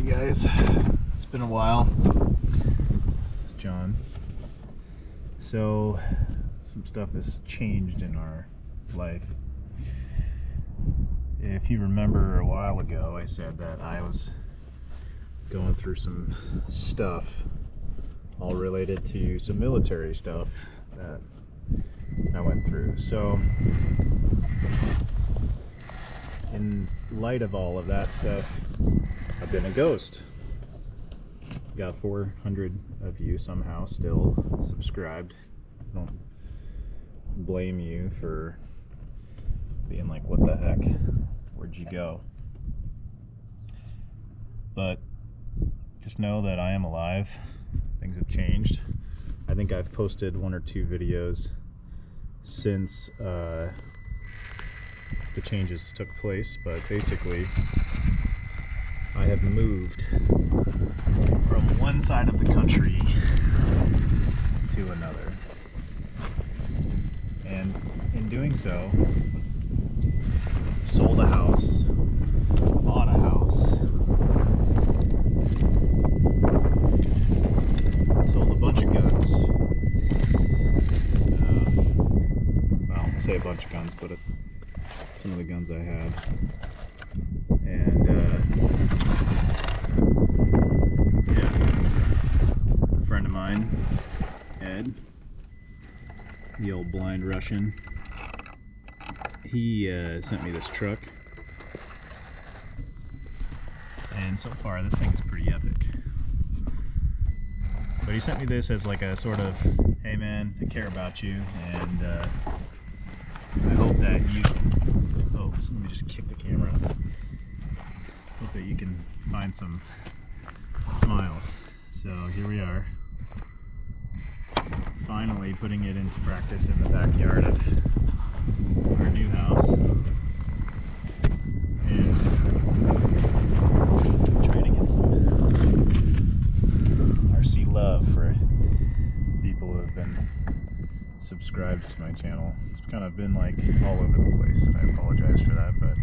Hey guys, it's been a while. It's John. So, some stuff has changed in our life. If you remember a while ago, I said that I was going through some stuff, all related to some military stuff that I went through. So, in light of all of that stuff, I've been a ghost. Got 400 of you somehow still subscribed. I don't blame you for being like, what the heck? Where'd you go? But just know that I am alive. Things have changed. I think I've posted 1 or 2 videos since the changes took place, but basically I have moved from one side of the country to another, and in doing so, sold a house, bought a house, sold a bunch of guns. Well, I say a bunch of guns, but some of the guns I had, and a friend of mine, Ed, the old blind Russian, he sent me this truck, and so far this thing is pretty epic. But he sent me this as like a sort of, hey man, I care about you, and I hope that you can, oh, so let me just kick the camera. Hope that you can find some smiles. So here we are, finally putting it into practice in the backyard of our new house, and trying to get some RC love for people who have been subscribed to my channel. It's kind of been like all over the place, and I apologize for that, but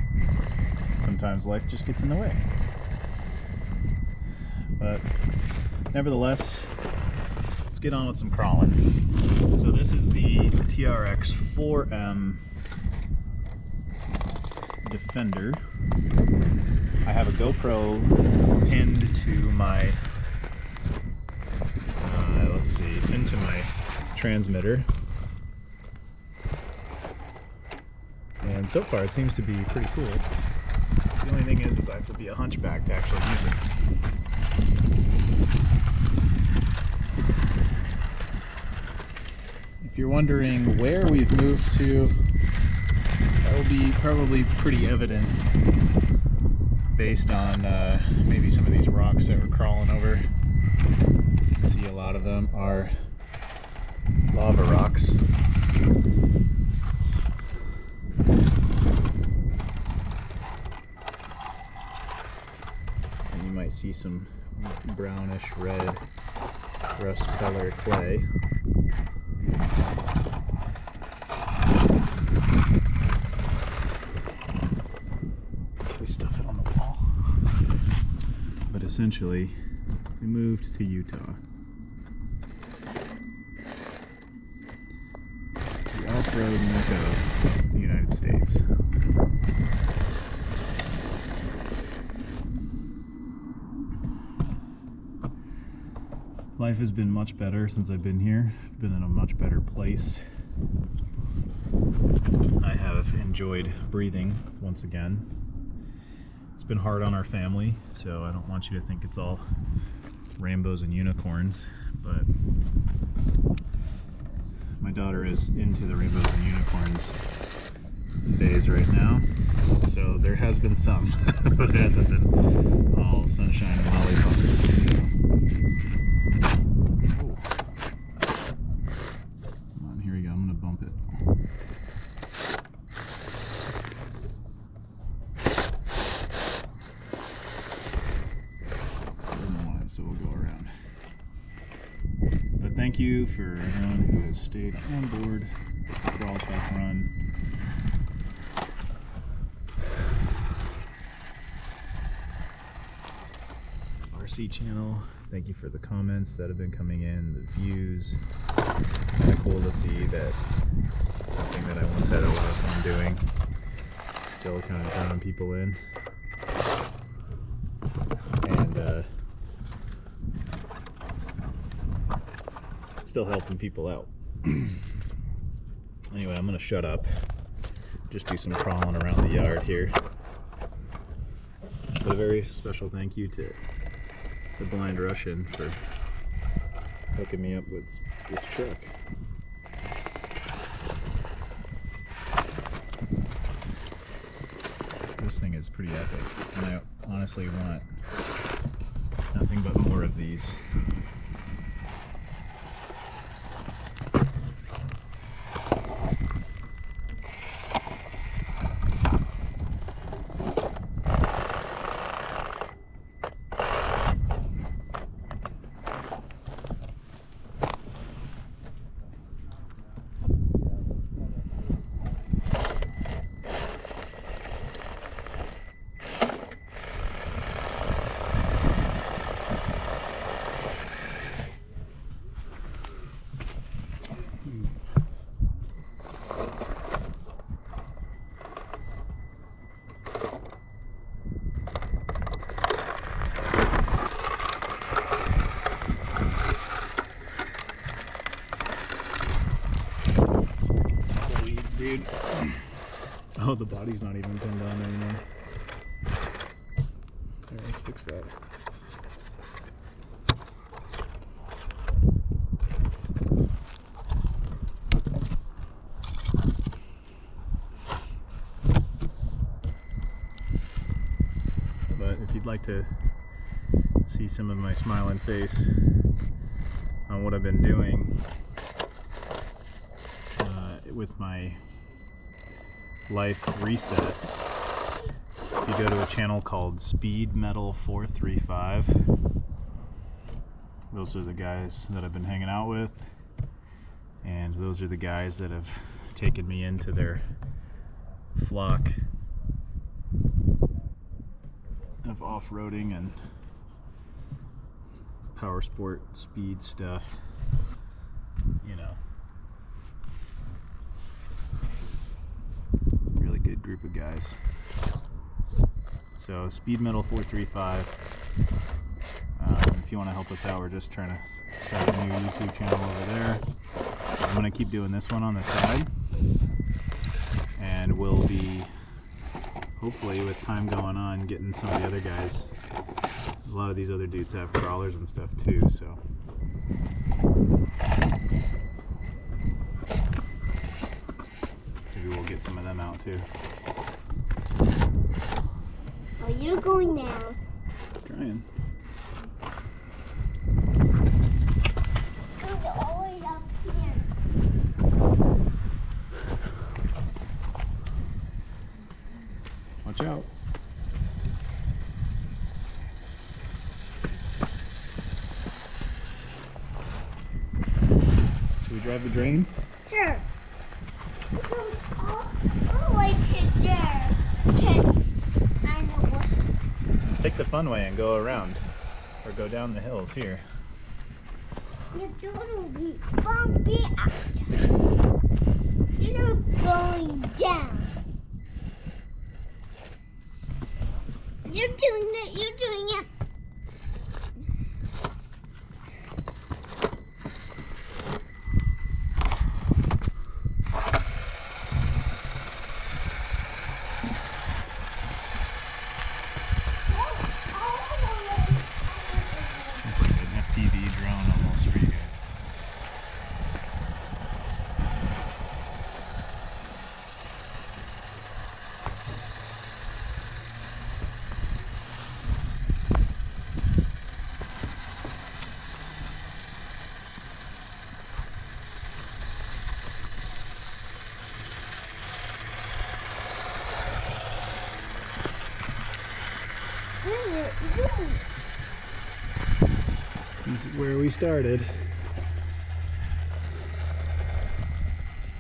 sometimes life just gets in the way. But nevertheless, let's get on with some crawling. So this is the TRX 4M Defender. I have a GoPro pinned to my pinned to my transmitter, and so far it seems to be pretty cool. The only thing is I have to be a hunchback to actually use it. If you're wondering where we've moved to, that will be probably pretty evident based on maybe some of these rocks that we're crawling over. You can see a lot of them are lava rocks. And you might see some brownish red rust color clay. We stuff it on the wall. But essentially, we moved to Utah. The off-road mecca of the United States. Life has been much better since I've been here. I've been in a much better place. I have enjoyed breathing once again. It's been hard on our family, so I don't want you to think it's all rainbows and unicorns, but my daughter is into the rainbows and unicorns phase right now, so there has been some, but it hasn't been all sunshine and lollipops. So. Come on, here we go. I'm gonna bump it. So we'll go around. But thank you for everyone who has stayed on board with the Crawl Tech Run. RC channel. Thank you for the comments that have been coming in, the views. Kind of cool to see that something that I once had a lot of fun doing still kind of drawing people in. And still helping people out. Anyway, I'm gonna shut up. Just do some crawling around the yard here. But a very special thank you to the Blind Russian for hooking me up with this truck. This thing is pretty epic, and I honestly want nothing but more of these. Dude. Oh, the body's not even pinned on anymore. Here, let's fix that. But if you'd like to see some of my smiling face on what I've been doing with my life reset, if you go to a channel called Speed Metal 435, those are the guys that I've been hanging out with, and those are the guys that have taken me into their flock of off-roading and power sport speed stuff, you know. Good group of guys. So Speed Metal 435, if you want to help us out, we're just trying to start a new YouTube channel over there. I'm going to keep doing this one on the side, and we'll be, hopefully with time going on, getting some of the other guys. A lot of these other dudes have crawlers and stuff too, so maybe we'll get some of them out too. Are you going down? Trying. Go all the way up here. Watch out. Should we drive the drain? Sure. All the way to there. Okay. I know what. Let's take the fun way and go around, or go down the hills here. You're going to be bumpy out. You're going down. You're doing it. You're doing it. This is where we started.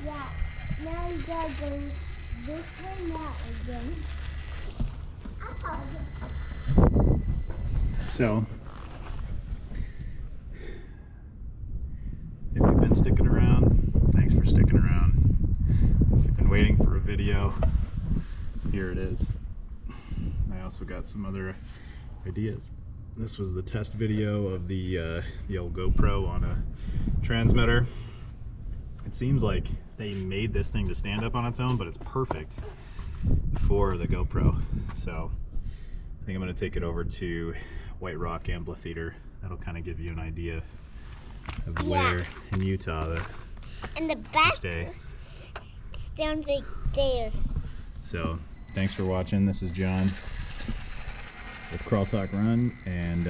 Yeah, now you gotta go this way now again. So, also got some other ideas. This was the test video of the old GoPro on a transmitter. It seems like they made this thing to stand up on its own, but it's perfect for the GoPro. So I think I'm going to take it over to White Rock Amphitheater. That'll kind of give you an idea of where in Utah and the back stay. Stands right there. So thanks for watching. This is John with Crawl Talk Run, and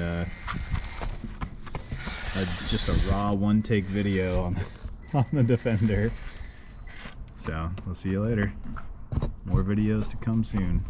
just a raw one-take video on the Defender. So we'll see you later. More videos to come soon.